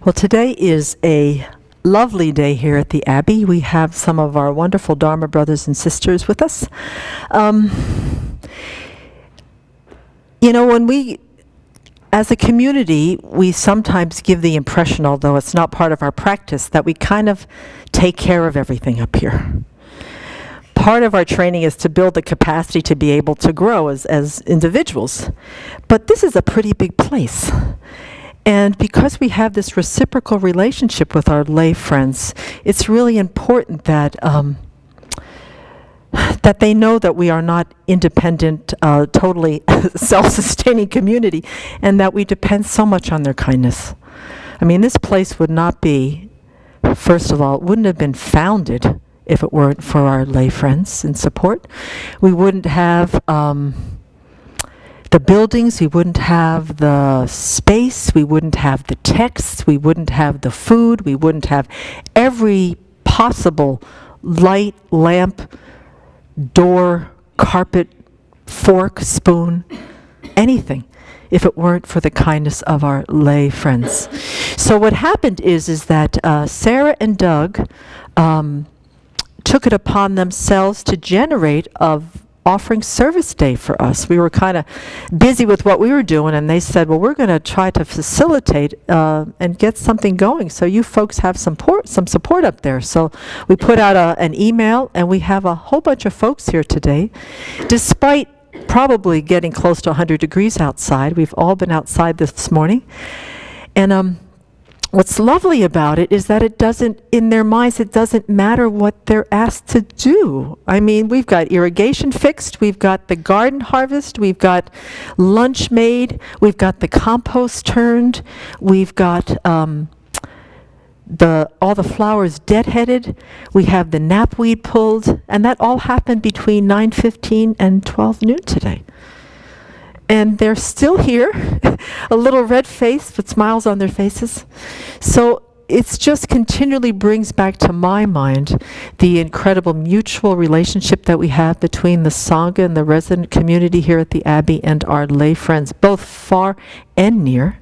Well, today is a lovely day here at the Abbey. We have some of our wonderful Dharma brothers and sisters with us. When we, as a community, we sometimes give the impression, although it's not part of our practice, that we kind of take care of everything up here. Part of our training is to build the capacity to be able to grow as individuals. But this is a pretty big place. And because we have this reciprocal relationship with our lay friends, it's really important that that they know that we are not independent, totally self-sustaining community, and that we depend so much on their kindness. I mean, this place would not be, first of all, it wouldn't have been founded if it weren't for our lay friends and support. We wouldn't have the buildings, we wouldn't have the space, we wouldn't have the texts, we wouldn't have the food, we wouldn't have every possible light, lamp, door, carpet, fork, spoon, anything, if it weren't for the kindness of our lay friends. So what happened is that Sarah and Doug took it upon themselves to generate offering service day for us. We were kind of busy with what we were doing, and they said, well, we're going to try to facilitate and get something going so you folks have some support up there. So we put out an email, and we have a whole bunch of folks here today. Despite probably getting close to 100 degrees outside, we've all been outside this morning. And what's lovely about it is that in their minds, it doesn't matter what they're asked to do. I mean, we've got irrigation fixed, we've got the garden harvest, we've got lunch made, we've got the compost turned, we've got all the flowers deadheaded, we have the knapweed pulled, and that all happened between 9:15 and 12 noon today. And they're still here, a little red face, but smiles on their faces. So it's just continually brings back to my mind the incredible mutual relationship that we have between the Sangha and the resident community here at the Abbey and our lay friends, both far and near.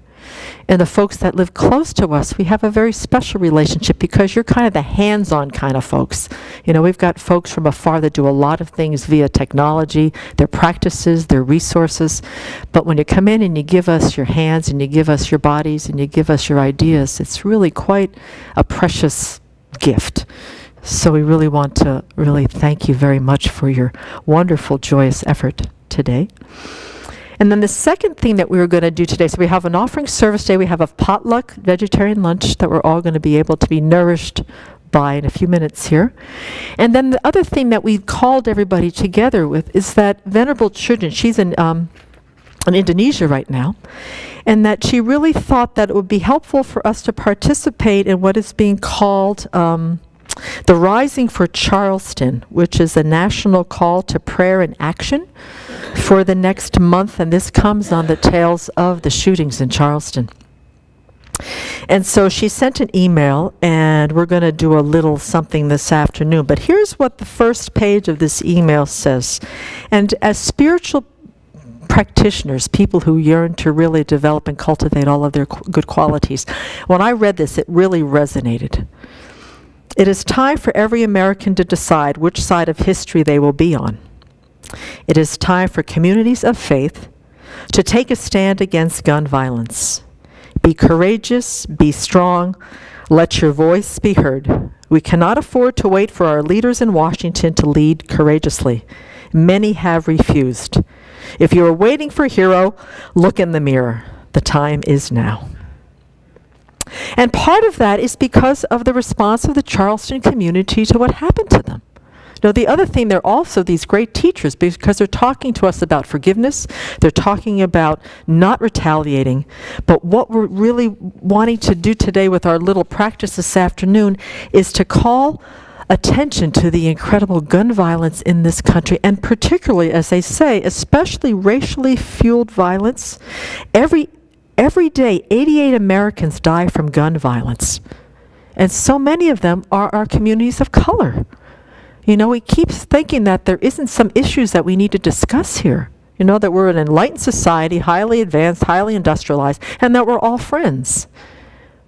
And the folks that live close to us, we have a very special relationship because you're kind of the hands-on kind of folks. We've got folks from afar that do a lot of things via technology, their practices, their resources. But when you come in and you give us your hands and you give us your bodies and you give us your ideas, it's really quite a precious gift. So we really want to really thank you very much for your wonderful, joyous effort today. And then the second thing that we were going to do today, so we have an offering service day, we have a potluck vegetarian lunch that we're all going to be able to be nourished by in a few minutes here. And then the other thing that we called everybody together with is that Venerable Children, she's in Indonesia right now, and that she really thought that it would be helpful for us to participate in what is being called the Rising for Charleston, which is a national call to prayer and action for the next month, and this comes on the tails of the shootings in Charleston. And so she sent an email, and we're going to do a little something this afternoon. But here's what the first page of this email says. And as spiritual practitioners, people who yearn to really develop and cultivate all of their good qualities, when I read this, it really resonated. It is time for every American to decide which side of history they will be on. It is time for communities of faith to take a stand against gun violence. Be courageous, be strong, let your voice be heard. We cannot afford to wait for our leaders in Washington to lead courageously. Many have refused. If you are waiting for a hero, look in the mirror. The time is now. And part of that is because of the response of the Charleston community to what happened to them. The other thing, they're also these great teachers because they're talking to us about forgiveness. They're talking about not retaliating. But what we're really wanting to do today with our little practice this afternoon is to call attention to the incredible gun violence in this country, and particularly, as they say, especially racially fueled violence. Every day, 88 Americans die from gun violence. And so many of them are our communities of color. We keep thinking that there isn't some issues that we need to discuss here. That we're an enlightened society, highly advanced, highly industrialized, and that we're all friends.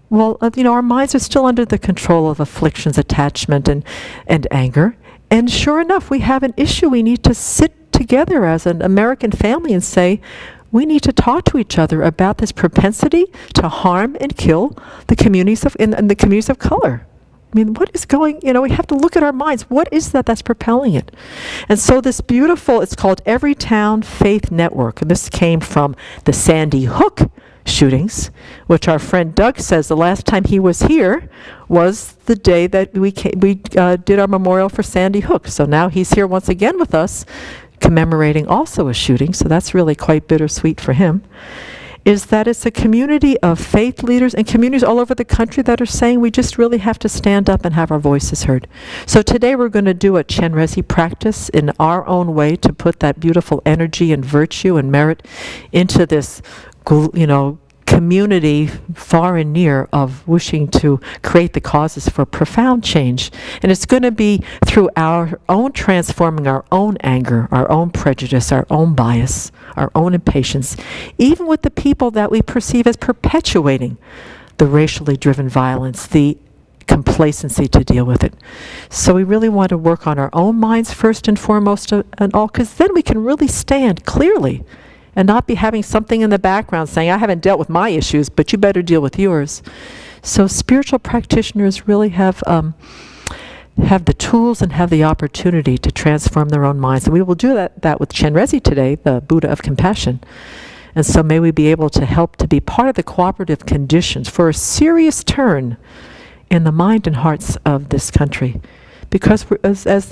Well, our minds are still under the control of afflictions, attachment, and anger. And sure enough, we have an issue. We need to sit together as an American family and say, we need to talk to each other about this propensity to harm and kill the communities in the communities of color. I mean, what is going, we have to look at our minds. What is that that's propelling it? And so this beautiful, it's called Everytown Faith Network. And this came from the Sandy Hook shootings, which our friend Doug says the last time he was here was the day that we did our memorial for Sandy Hook. So now he's here once again with us, commemorating also a shooting. So that's really quite bittersweet for him. Is that it's a community of faith leaders and communities all over the country that are saying we just really have to stand up and have our voices heard. So today we're going to do a Chenrezig practice in our own way to put that beautiful energy and virtue and merit into this, community far and near of wishing to create the causes for profound change. And it's going to be through our own transforming our own anger, our own prejudice, our own bias, our own impatience, even with the people that we perceive as perpetuating the racially driven violence, the complacency to deal with it. So we really want to work on our own minds first and foremost and all, because then we can really stand clearly and not be having something in the background saying, I haven't dealt with my issues, but you better deal with yours. So spiritual practitioners really have the tools and have the opportunity to transform their own minds. And we will do that with Chenrezig today, the Buddha of compassion. And so may we be able to help to be part of the cooperative conditions for a serious turn in the mind and hearts of this country. Because as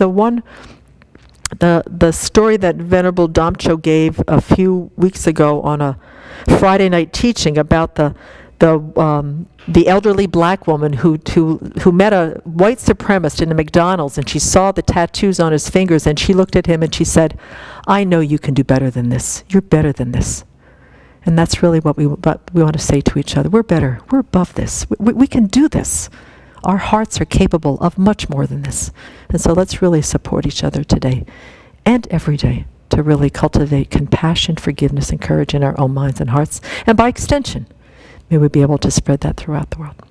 the story that Venerable Damcho gave a few weeks ago on a Friday night teaching about the elderly black woman who met a white supremacist in a McDonald's, and she saw the tattoos on his fingers, and she looked at him and she said, I know you can do better than this. You're better than this. And that's really what we want to say to each other. We're better. We're above this. We can do this. Our hearts are capable of much more than this. And so let's really support each other today and every day to really cultivate compassion, forgiveness, and courage in our own minds and hearts. And by extension, may we be able to spread that throughout the world.